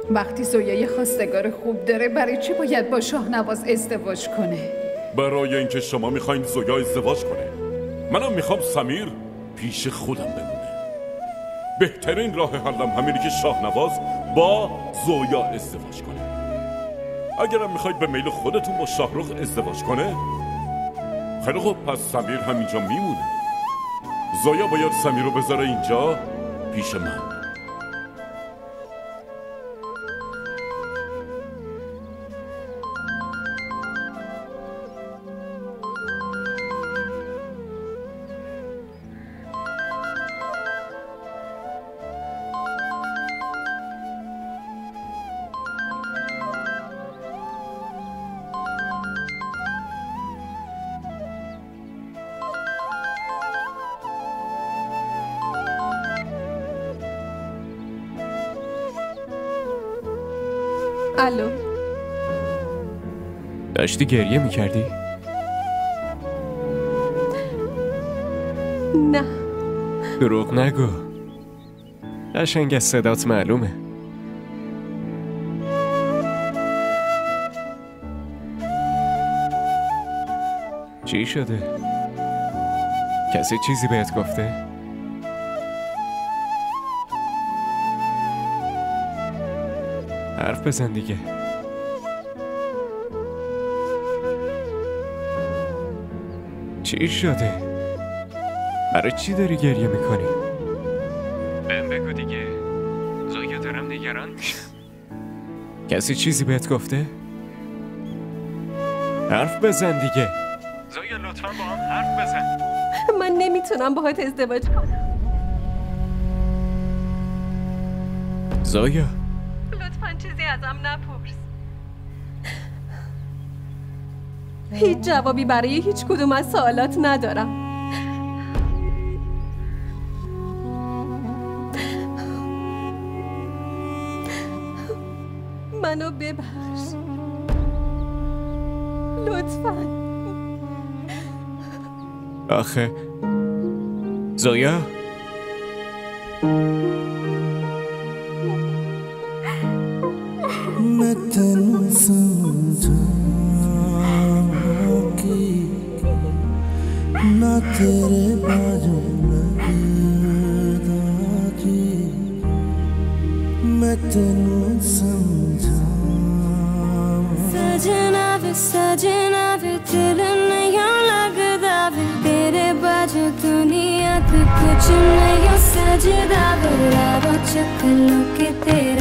وقتی زویا یه خواستگار خوب داره برای چی باید با شاهنواز ازدواج کنه؟ برای اینکه شما میخواین زویا ازدواج کنه. منم میخوام سمیر پیش خودم بمونه. بهترین راه حلم همینه که شاهنواز با زویا ازدواج کنه. اگرم میخواید به میل خودتون با شاهرخ ازدواج کنه، خیلی خوب، پس سمیر همینجا میمونه. زویا باید سمیر رو بذاره اینجا پیش من. الو، داشتی گریه میکردی؟ نه. دروغ نگو، قشنگ از صدات معلومه. چی شده؟ کسی چیزی بهت گفته؟ حرف بزن دیگه. چی شده؟ برای چی داری گریه میکنی؟ بهم بگو دیگه، زویا دارم نگران میشم. کسی چیزی بهت گفته؟ حرف بزن دیگه. زویا لطفاً با هم حرف بزن. من نمیتونم باهات ازدواج کنم. زویا لطفاً چیزی ازم نپرس. هیچ جوابی برای هیچ کدوم از سوالات ندارم. منو ببخش لطفاً. آخه زویا मैं तेनू समझाऊंगी ना तेरे बाजू लगदा जी मैं तेनू समझाऊंगी सजना वे दिल नहीं लगदा वे तेरे बाजू दुनिया ते कुछ नहीं सजदा वे राव चकलो के तेरे